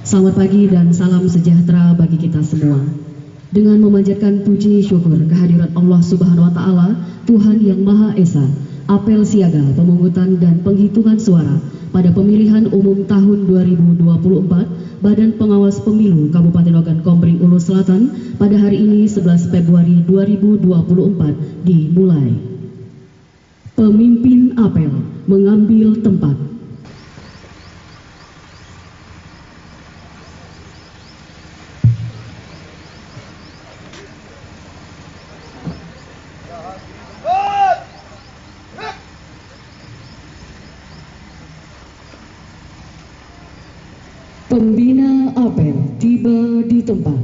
Selamat pagi dan salam sejahtera bagi kita semua. Dengan memanjatkan puji syukur kehadirat Allah Subhanahu wa Ta'ala, Tuhan yang Maha Esa, apel siaga pemungutan dan penghitungan suara pada pemilihan umum tahun 2024 Badan Pengawas Pemilu Kabupaten Ogan Komering Ulu Selatan pada hari ini 11 Februari 2024 dimulai. Pemimpin apel mengambil tempat. Pembina apel tiba di tempat.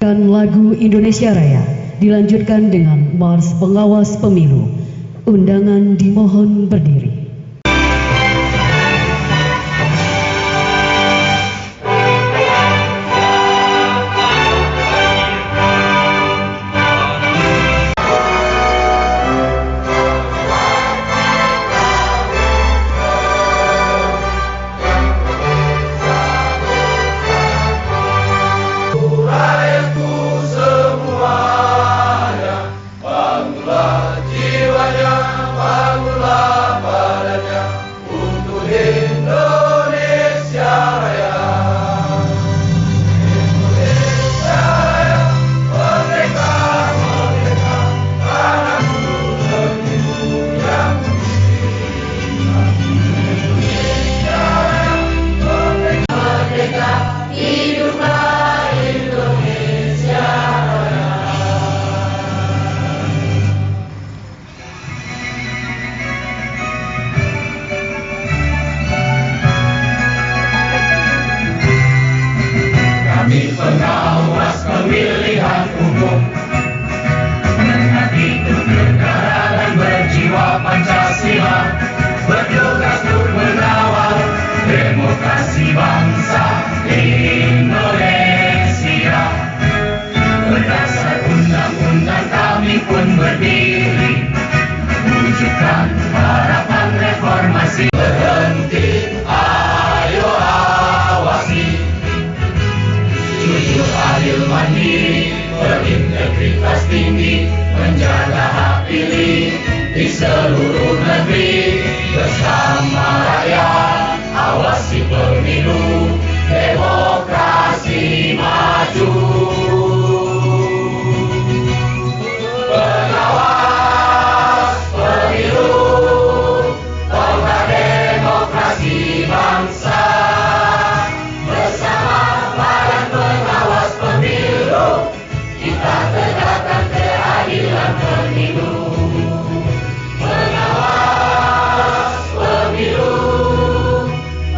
Dan lagu Indonesia Raya dilanjutkan dengan Mars Pengawas Pemilu. Undangan dimohon berdiri. Pengawas pemilihan umum mengabdi untuk negara dan berjiwa Pancasila, bertugas untuk mengawal demokrasi bangsa Indonesia. Berdasar undang-undang kami pun berdiri, wujudkan harapan reformasi. Berhenti, ayo awasi, jujur, adil, mandiri, berintegritas tinggi, menjaga hak pilih di seluruh negeri. Bersama rakyat, awasi pemilu, demokrasi maju. Pengawas pemilu, tonggak demokrasi bangsa. Kita tegakkan keadilan pemilu. Pengawas pemilu,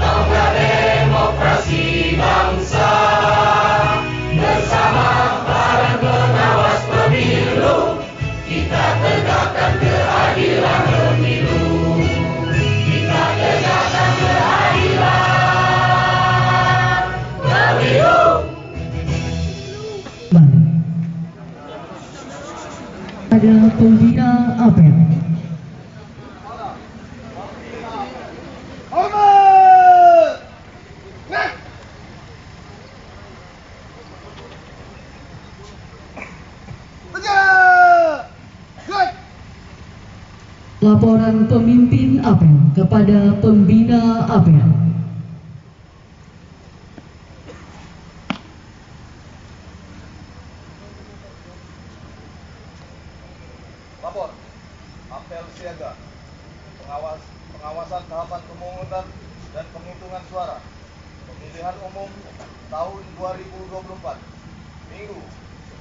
tonggak demokrasi bangsa. Bersama para pengawas pemilu, kita tegakkan keadilan pemilu. Kita tegakkan keadilan pemilu. Ada pembina apel. Laporan pemimpin apel kepada pembina apel. Lapor, apel siaga, pengawasan tahapan pemungutan dan penghitungan suara pemilihan umum tahun 2024, Minggu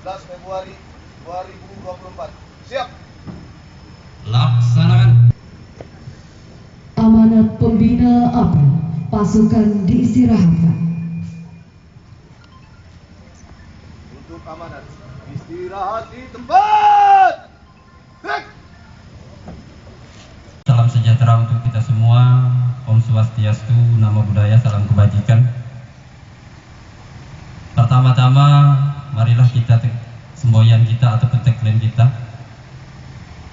11 Februari 2024. Siap. Laksanakan. Amanat pembina apel, pasukan diistirahatkan. Untuk amanat, istirahat di tempat. Salam sejahtera untuk kita semua. Om Swastiastu, Namo Buddhaya, salam kebajikan. Pertama-tama, marilah kita semboyan kita atau tagline kita.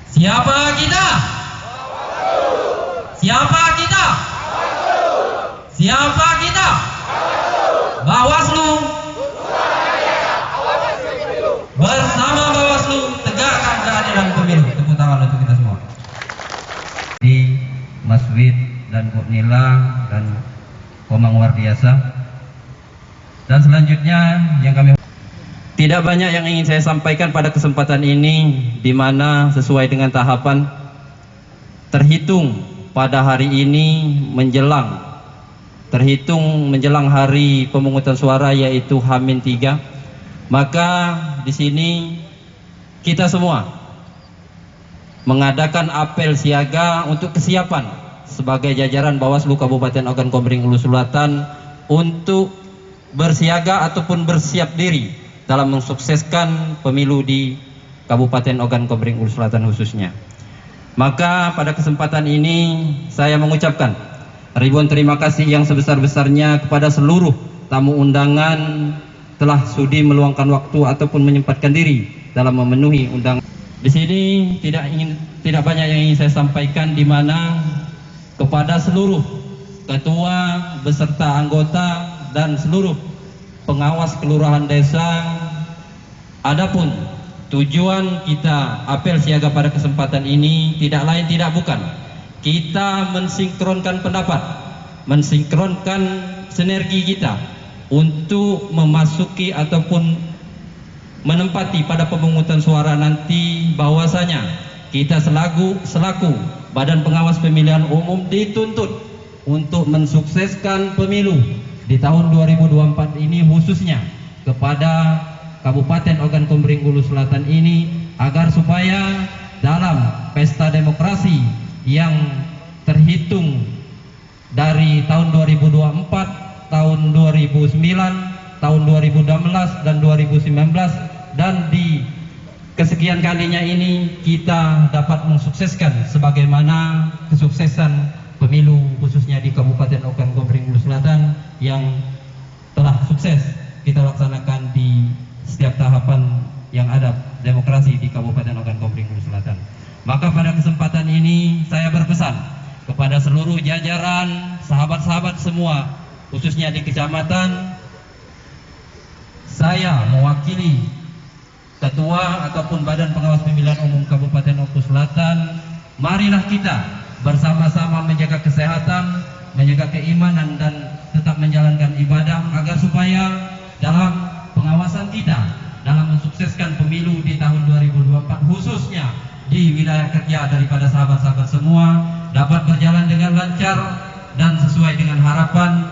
Siapa kita? Siapa kita? Siapa kita? Bawaslu bersama Bawaslu tegakkan keadilan pemilu. Tepuk tangan untuk kita semua. Di Mas Wid dan Bu Nila dan Komang Wardiasa. Dan selanjutnya yang kami tidak banyak yang ingin saya sampaikan pada kesempatan ini, di mana sesuai dengan tahapan terhitung pada hari ini menjelang hari pemungutan suara, yaitu H-3. Maka di sini kita semua mengadakan apel siaga untuk kesiapan sebagai jajaran Bawaslu Kabupaten Ogan Komering Ulu Selatan untuk bersiaga ataupun bersiap diri dalam mensukseskan pemilu di Kabupaten Ogan Komering Ulu Selatan khususnya. Maka pada kesempatan ini saya mengucapkan ribuan terima kasih yang sebesar-besarnya kepada seluruh tamu undangan telah sudi meluangkan waktu ataupun menyempatkan diri dalam memenuhi undangan. Di sini tidak banyak yang ingin saya sampaikan, di mana kepada seluruh ketua beserta anggota dan seluruh pengawas kelurahan desa, adapun tujuan kita apel siaga pada kesempatan ini tidak lain tidak bukan kita mensinkronkan pendapat, mensinkronkan sinergi kita untuk memasuki ataupun menempati pada pemungutan suara nanti, bahwasanya kita selaku Badan Pengawas Pemilihan Umum dituntut untuk mensukseskan pemilu di tahun 2024 ini, khususnya kepada Kabupaten Ogan Komering Ulu Selatan ini, agar supaya dalam pesta demokrasi yang terhitung dari tahun 2024, tahun 2009, tahun 2016 dan 2019, dan di kesekian kalinya ini kita dapat mensukseskan sebagaimana kesuksesan pemilu khususnya di Kabupaten Ogan Komering Ulu Selatan yang telah sukses kita laksanakan di setiap tahapan yang ada demokrasi di Kabupaten Ogan Komering Ulu Selatan. Maka pada kesempatan ini saya berpesan kepada seluruh jajaran, sahabat-sahabat semua, khususnya di kecamatan, saya mewakili Ketua ataupun Badan Pengawas Pemilihan Umum Kabupaten Ogan Selatan, marilah kita bersama-sama menjaga kesehatan, menjaga keimanan dan tetap menjalankan ibadah, agar supaya dalam pengawasan kita dalam mensukseskan pemilu di tahun 2024, khususnya di wilayah kerja daripada sahabat-sahabat semua, dapat berjalan dengan lancar dan sesuai dengan harapan.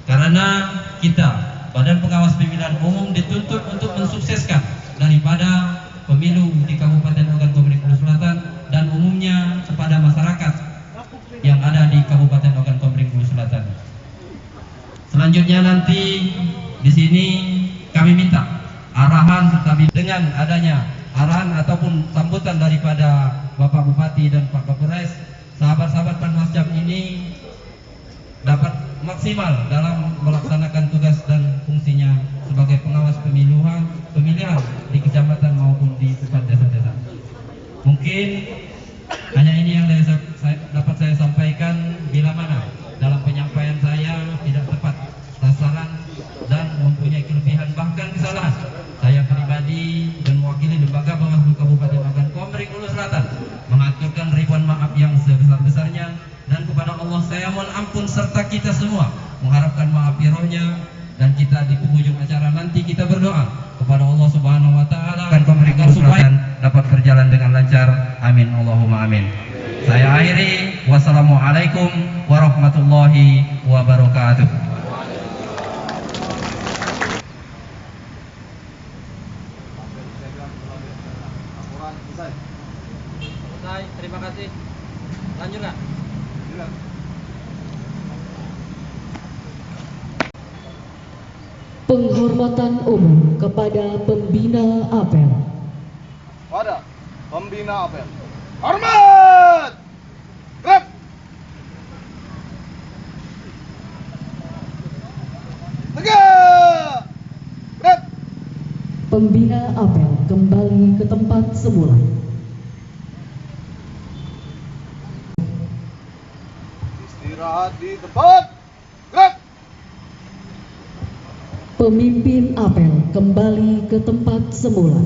Karena kita Badan Pengawas Pemilihan Umum dituntut untuk mensukseskan daripada pemilu di Kabupaten Ogan Komering Ulu Selatan dan umumnya kepada masyarakat yang ada di Kabupaten Ogan Komering Ulu Selatan. Selanjutnya nanti di sini kami minta arahan serta dengan adanya arahan ataupun sambutan daripada Bapak Bupati dan Pak Kapolres, sahabat-sahabat Panwasjam ini dapat maksimal dalam melaksanakan tugas dan fungsinya sebagai pengawas pemilihan di kecamatan maupun di tempat desa-desa. Mungkin hanya ini yang dapat saya sampaikan. Bila mana dalam penyampaian saya tidak tepat sasaran dan mempunyai kelebihan bahkan kesalahan, saya pribadi dan mewakili lembaga Bawaslu Kabupaten Ogan Komering Ulu Selatan mengaturkan ribuan maaf yang sebesar-besarnya, dan kepada Allah saya mohon ampun serta kita semua mengharapkan maghfirahnya, dan kita di penghujung acara nanti kita berdoa kepada Allah Subhanahu wa taala agar supaya dapat berjalan dengan lancar. Amin Allahumma amin. Saya akhiri, wassalamualaikum warahmatullahi wabarakatuh. Selesai, Terima kasih. Lanjut nggak? Penghormatan umum kepada pembina apel. pada pembina apel. Hormat! Gerak! Tegak! Gerak! Pembina apel kembali ke tempat semula. Istirahat di tempat. Gerak! Pemimpin apel kembali ke tempat semula.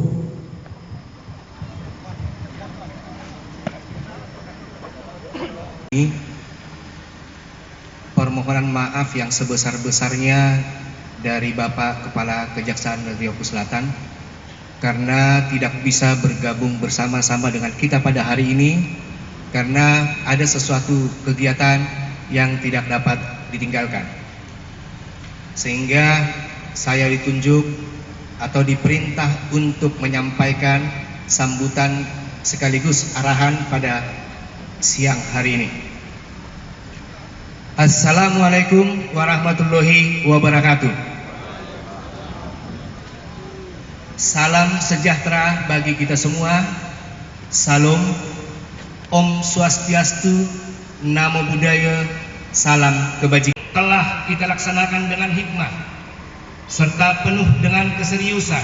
Permohonan maaf yang sebesar-besarnya dari Bapak Kepala Kejaksaan Negeri Oku Selatan karena tidak bisa bergabung bersama-sama dengan kita pada hari ini karena ada sesuatu kegiatan yang tidak dapat ditinggalkan, sehingga saya ditunjuk atau diperintah untuk menyampaikan sambutan sekaligus arahan pada siang hari ini. Assalamualaikum warahmatullahi wabarakatuh. Salam sejahtera bagi kita semua. Salam, Om Swastiastu, Namo Buddhaya, salam kebajikan. Telah kita laksanakan dengan hikmah serta penuh dengan keseriusan.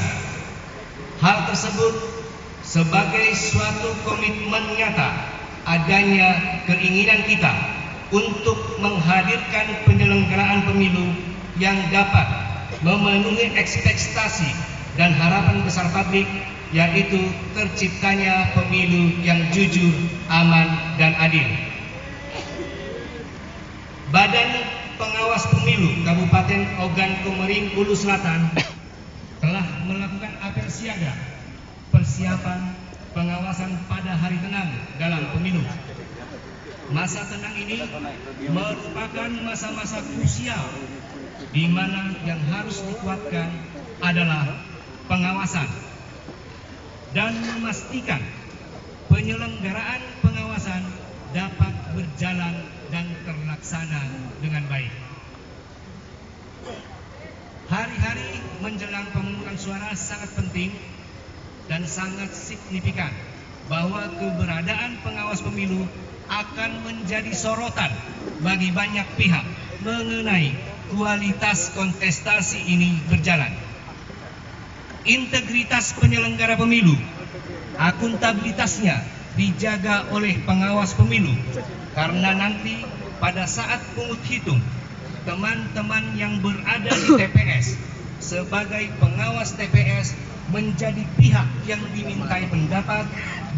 Hal tersebut sebagai suatu komitmen nyata adanya keinginan kita untuk menghadirkan penyelenggaraan pemilu yang dapat memenuhi ekspektasi dan harapan besar publik, yaitu terciptanya pemilu yang jujur, aman, dan adil. Badan Pengawas Pemilu Kabupaten Ogan Komering Ulu Selatan telah melakukan apel siaga persiapan pengawasan pada hari tenang dalam pemilu. Masa tenang ini merupakan masa-masa krusial di mana yang harus dikuatkan adalah pengawasan dan memastikan penyelenggaraan pengawasan dapat berjalan dan terlaksana dengan baik. Hari-hari menjelang pemungutan suara sangat penting dan sangat signifikan bahwa keberadaan pengawas pemilu akan menjadi sorotan bagi banyak pihak mengenai kualitas kontestasi ini berjalan. Integritas penyelenggara pemilu, akuntabilitasnya dijaga oleh pengawas pemilu, karena nanti pada saat pungut hitung, teman-teman yang berada di TPS sebagai pengawas TPS menjadi pihak yang dimintai pendapat,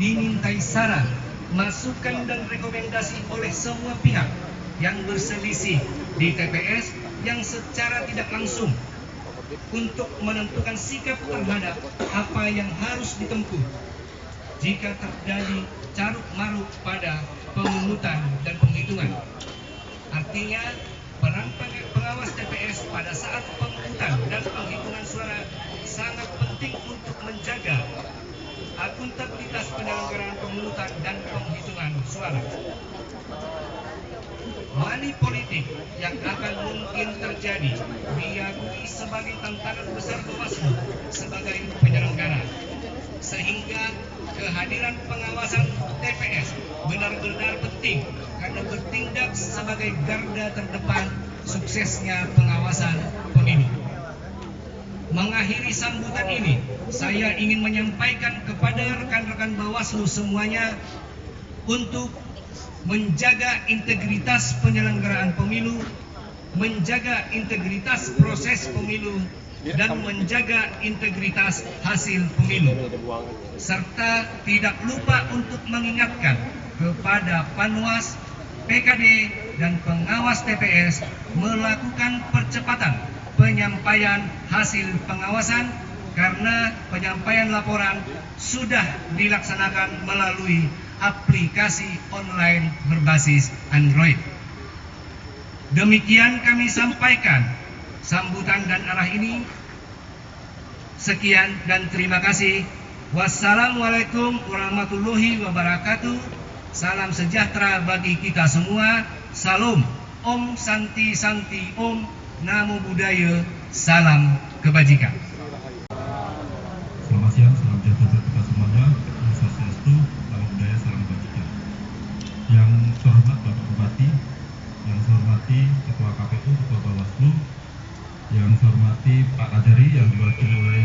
dimintai saran, masukan dan rekomendasi oleh semua pihak yang berselisih di TPS yang secara tidak langsung untuk menentukan sikap terhadap apa yang harus ditempuh jika terjadi caruk maruk pada pemungutan dan penghitungan. Artinya, peran pengawas TPS pada saat pemungutan dan penghitungan suara sangat penting untuk menjaga akuntabilitas penyelenggaraan pemungutan dan penghitungan suara. Money politik yang akan mungkin terjadi diakui sebagai tantangan besar Bawaslu sebagai penyelenggara, sehingga kehadiran pengawasan TPS benar-benar penting karena bertindak sebagai garda terdepan suksesnya pengawasan pemilu. Mengakhiri sambutan ini, saya ingin menyampaikan kepada rekan-rekan Bawaslu semuanya untuk menjaga integritas penyelenggaraan pemilu, menjaga integritas proses pemilu, dan menjaga integritas hasil pemilu, serta tidak lupa untuk mengingatkan kepada Panwas, PKD, dan pengawas TPS melakukan percepatan penyampaian hasil pengawasan karena penyampaian laporan sudah dilaksanakan melalui aplikasi online berbasis Android. Demikian kami sampaikan sambutan dan arah ini. Sekian dan terima kasih. Wassalamualaikum warahmatullahi wabarakatuh. Salam sejahtera bagi kita semua. Salam, Om Santi Santi Om, Namo Buddhaya, salam kebajikan. Selamat siang, salam sejahtera untuk kita semuanya. Om Swastiastu, Namo Buddhaya, salam kebajikan. Yang saya hormat Bapak Bupati, yang saya hormati Ketua KPU, Ketua Bawaslu, yang saya hormati Pak Kajari yang diwakili oleh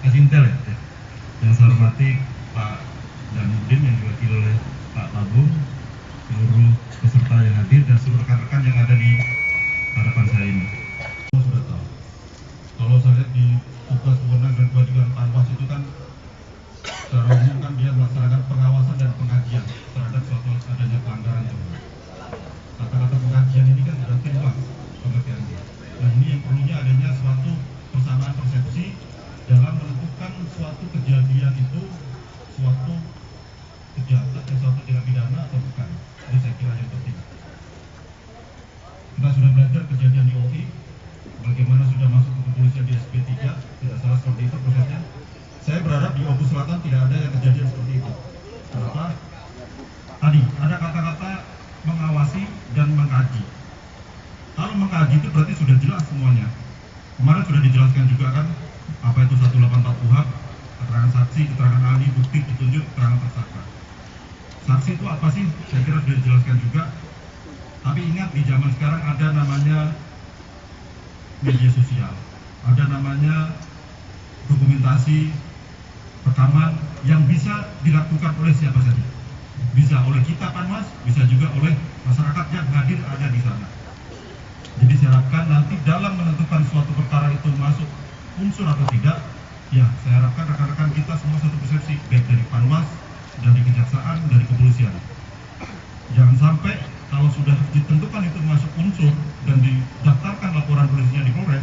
Kasintel, yang saya hormati Pak Danudin yang diwakili oleh Pak Tabung, seluruh peserta yang hadir dan seluruh rekan-rekan yang ada di hadapan saya ini. saya lihat di tugas wewenang dan kewajiban Panwas itu kan secara umum kan dia melaksanakan pengawasan dan pengkajian terhadap suatu adanya pelanggaran tersebut. Kata-kata pengkajian ini kan berarti luas pengertiannya. Nah ini yang perlunya adanya suatu persamaan persepsi dalam menentukan suatu kejadian itu suatu kejahatan, suatu tindak pidana atau bukan. Itu saya kira yang penting. Kita sudah belajar kejadian di OI, bagaimana sudah masuk ke kepolisian di SP3, tidak salah seperti itu prosesnya. Saya berharap di Oku Selatan tidak ada yang kejadian seperti itu. Kenapa? Tadi ada kata-kata mengawasi dan mengkaji. Kalau mengkaji itu berarti sudah jelas semuanya. Kemarin sudah dijelaskan juga kan apa itu 184 KUHP, keterangan saksi, keterangan ahli, bukti, petunjuk, keterangan tersangka. Saksi itu apa sih? Saya kira sudah dijelaskan juga. Tapi ingat di zaman sekarang ada namanya media sosial, ada namanya dokumentasi, rekaman yang bisa dilakukan oleh siapa saja. Bisa oleh kita Panwas, bisa juga oleh masyarakat yang hadir ada di sana. Jadi saya harapkan nanti dalam menentukan suatu perkara itu masuk unsur atau tidak, ya saya harapkan rekan-rekan kita semua satu persepsi, baik dari Panwas, dari kejaksaan, dari kepolisian. Jangan sampai kalau sudah ditentukan itu masuk unsur dan didaftarkan laporan polisinya di Polres,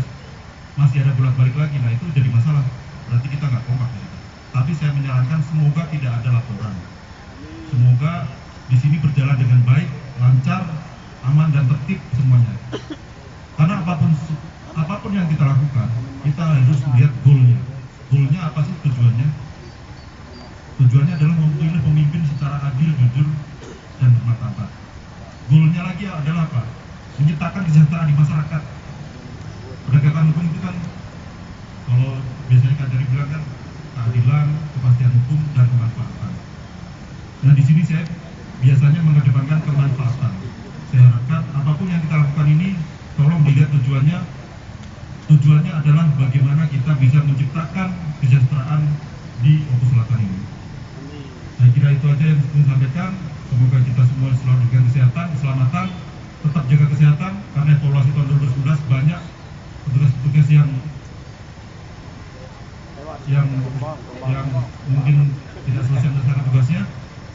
masih ada bolak-balik lagi, nah itu jadi masalah. Berarti kita nggak kompak. Tapi saya menyarankan semoga tidak ada laporan. Semoga di sini berjalan dengan baik, lancar, aman dan tertib semuanya. Karena apapun yang kita lakukan, kita harus melihat goalnya. Goalnya apa sih tujuannya? Tujuannya adalah memilih pemimpin secara adil, jujur, dan bermartabat. Goalnya lagi adalah apa? Menciptakan kesejahteraan di masyarakat. Penegakan hukum itu kan, kalau biasanya Kak Jari bilang kan, keadilan, kepastian hukum, dan kemanfaatan. Nah di sini saya biasanya mengedepankan kemanfaatan. Saya harapkan apapun yang kita lakukan ini, tolong dilihat tujuannya. Tujuannya adalah bagaimana kita bisa menciptakan kesejahteraan di Oku Selatan ini. Saya kira itu aja yang saya sampaikan. Semoga kita semua selalu diberikan kesehatan, keselamatan, tetap jaga kesehatan. Karena evaluasi tahun 2019 banyak petugas-petugas yang mungkin tidak selesai melaksanakan tugasnya.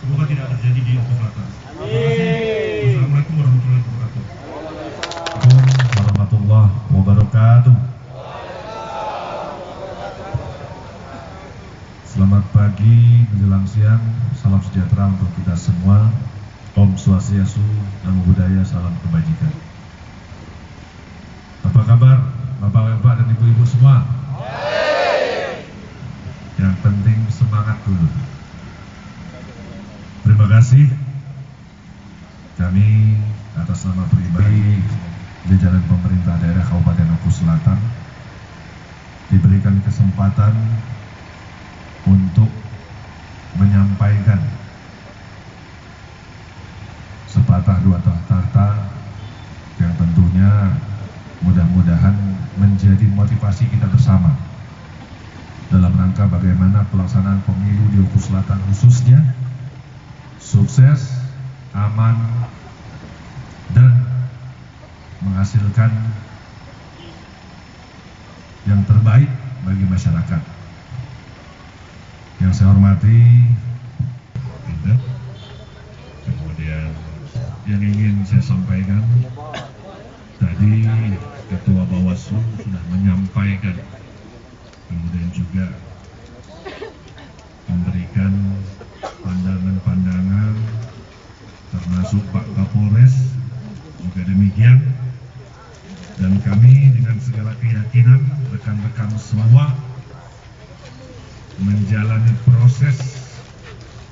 Semoga tidak terjadi di Oku Selatan. Terima kasih. Wassalamualaikum warahmatullahi wabarakatuh. Warahmatullahi wabarakatuh. Selamat pagi menjelang siang, salam sejahtera untuk kita semua. Om Swastiastu, Namo Buddhaya, salam kebajikan. Apa kabar Bapak-bapak dan Ibu-ibu semua? Yang penting semangat dulu. Terima kasih. Kami atas nama pribadi jajaran pemerintah daerah Kabupaten Oku Selatan diberikan kesempatan untuk menyampaikan sepatah dua kata yang tentunya mudah-mudahan menjadi motivasi kita bersama dalam rangka bagaimana pelaksanaan pemilu di Oku Selatan khususnya sukses, aman, dan menghasilkan yang terbaik bagi masyarakat. Yang saya hormati, kemudian yang ingin saya sampaikan, tadi Ketua Bawaslu sudah menyampaikan, kemudian juga memberikan pandangan-pandangan, termasuk Pak Kapolres juga demikian, dan kami dengan segala keyakinan rekan-rekan semua menjalani proses,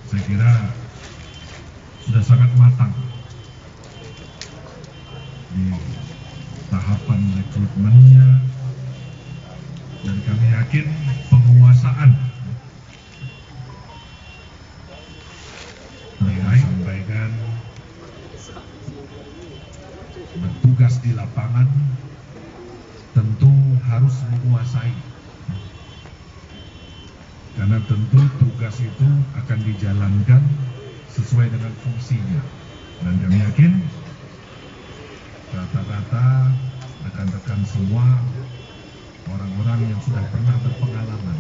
saya kira sudah sangat matang di tahapan rekrutmennya, dan kami yakin penguasaan yang sampaikan bertugas di lapangan tentu harus menguasai, karena tentu tugas itu akan dijalankan sesuai dengan fungsinya, dan kami yakin kata-kata rekan-rekan semua orang-orang yang sudah pernah berpengalaman.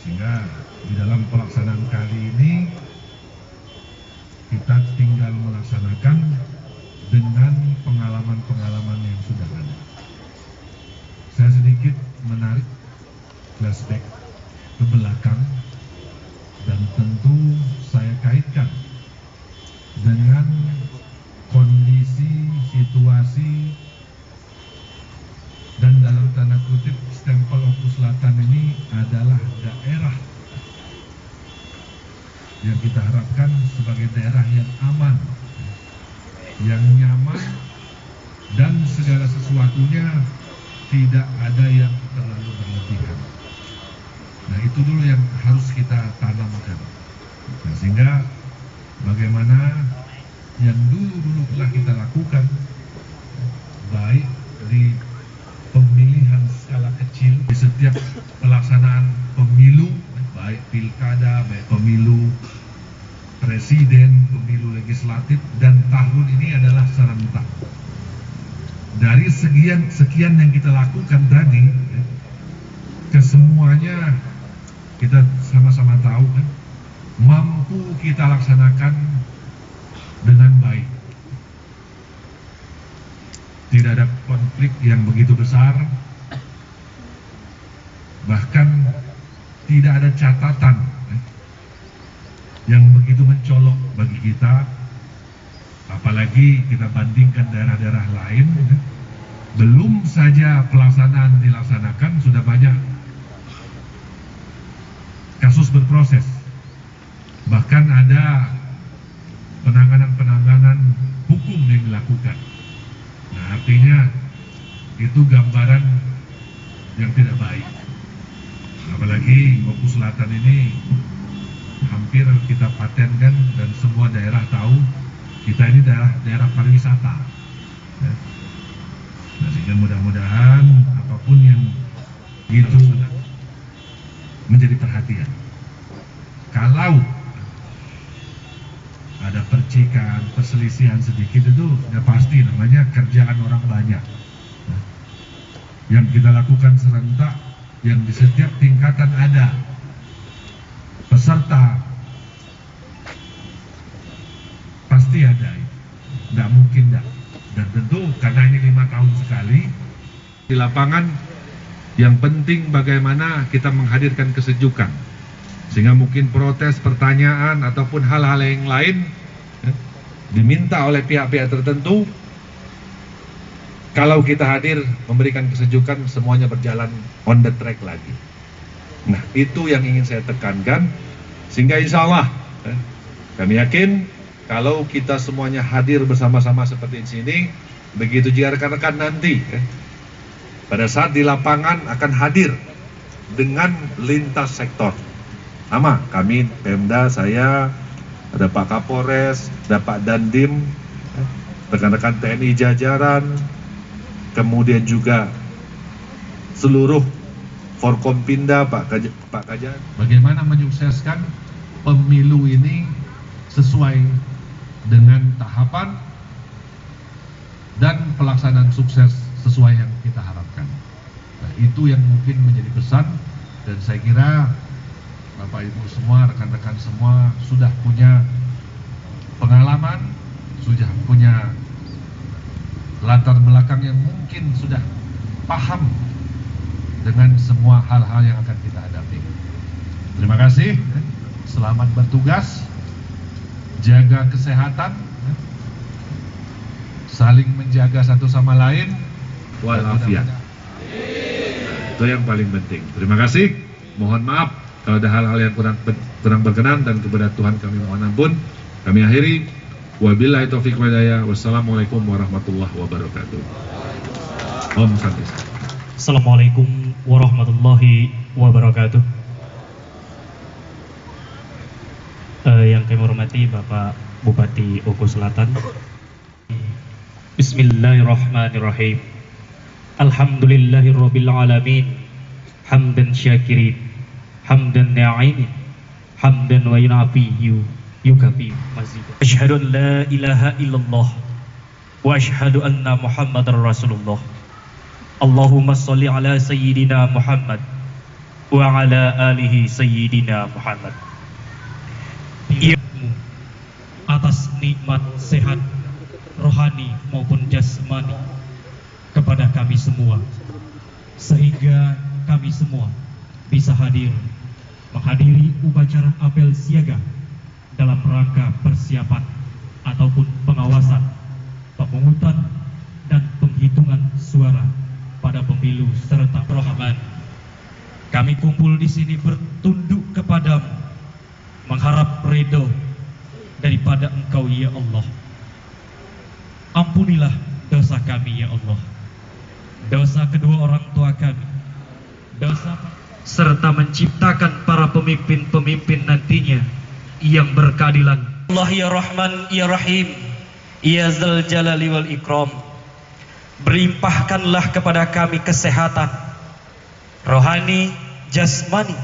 Sehingga di dalam pelaksanaan kali ini kita tinggal melaksanakan dengan pengalaman-pengalaman yang sudah ada. Saya sedikit menarik flashback ke belakang dan tentu saya kaitkan dengan kondisi, situasi, dan dalam tanda kutip stempel Oku Selatan ini adalah daerah yang kita harapkan sebagai daerah yang aman, yang nyaman, dan segala sesuatunya tidak ada yang terlalu berlebihan. Nah, itu dulu yang harus kita tanamkan. Nah, sehingga bagaimana yang dulu pernah kita lakukan, baik di pemilihan skala kecil, di setiap pelaksanaan pemilu, baik pilkada, baik pemilu presiden, pemilu legislatif, dan tahun ini adalah serentak. Dari sekian yang kita lakukan tadi, kesemuanya kita sama-sama tahu kan, mampu kita laksanakan dengan baik. Tidak ada konflik yang begitu besar, bahkan tidak ada catatan yang begitu mencolok bagi kita, apalagi kita bandingkan daerah-daerah lain. Belum saja pelaksanaan dilaksanakan, sudah banyak kasus berproses, bahkan ada penanganan hukum yang dilakukan. Nah, artinya itu gambaran yang tidak baik. Apalagi Oku Selatan ini hampir kita patenkan dan semua daerah tahu kita ini daerah pariwisata. Nah, sehingga mudah-mudahan apapun yang itu menjadi perhatian. Kalau ada percikan, perselisihan sedikit itu ya pasti namanya kerjaan orang banyak. Nah, yang kita lakukan serentak, yang di setiap tingkatan ada peserta, pasti ada, nggak mungkin nggak. Dan tentu karena ini 5 tahun sekali di lapangan, yang penting bagaimana kita menghadirkan kesejukan, sehingga mungkin protes, pertanyaan ataupun hal-hal yang lain diminta oleh pihak-pihak tertentu. Kalau kita hadir memberikan kesejukan, semuanya berjalan on the track lagi. Nah, itu yang ingin saya tekankan, sehingga insya Allah kami yakin kalau kita semuanya hadir bersama-sama seperti di sini, begitu juga rekan-rekan nanti pada saat di lapangan akan hadir dengan lintas sektor. Sama kami Pemda, saya, ada Pak Kapolres, ada Pak Dandim, rekan-rekan TNI jajaran, kemudian juga seluruh Forkompinda, Pak Kajan. Bagaimana menyukseskan pemilu ini sesuai dengan tahapan dan pelaksanaan sukses sesuai yang kita harapkan. Nah, itu yang mungkin menjadi pesan, dan saya kira Bapak Ibu semua, rekan-rekan semua sudah punya pengalaman, sudah punya latar belakang yang mungkin sudah paham dengan semua hal-hal yang akan kita hadapi. Terima kasih, selamat bertugas, jaga kesehatan, saling menjaga satu sama lain, walafiat. Itu yang paling penting. Terima kasih, mohon maaf kalau ada hal-hal yang kurang berkenan, dan kepada Tuhan kami mohon ampun. Kami akhiri, wabillahi taufiq wal hidayah. Wassalamualaikum warahmatullahi wabarakatuh. Om Santi. Assalamualaikum warahmatullahi wabarakatuh. Yang kami hormati Bapak Bupati Oku Selatan. Bismillahirrahmanirrahim. Alhamdulillahirabbil alamin. Hamdan syakirin, hamdan na'imin, hamdan wa yunafi yukafi mazid. Asyhadu an la ilaha illallah wa asyhadu anna Muhammadar Rasulullah. Allahumma sholli ala sayyidina Muhammad wa ala alihi sayyidina Muhammad. Ilmu atas nikmat sehat rohani maupun jasmani kepada kami semua, sehingga kami semua bisa hadir menghadiri upacara apel siaga dalam rangka persiapan ataupun pengawasan, pemungutan dan penghitungan suara pada pemilu serta Rahman. Kami kumpul di sini bertunduk kepadamu, mengharap ridho daripada Engkau ya Allah. Ampunilah dosa kami ya Allah, dosa kedua orang tua kami, dosa serta menciptakan para pemimpin-pemimpin nantinya yang berkeadilan. Allah ya Rahman ya Rahim ya Zal Jalali wal Ikram, berimpahkanlah kepada kami kesehatan rohani, jasmani,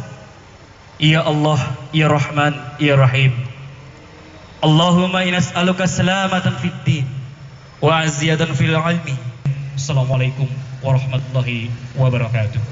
ya Allah ya Rahman ya Rahim. Allahumma inna nas'aluka salamatan fid din wa aziyatan fil ilmi. Assalamualaikum warahmatullahi wabarakatuh.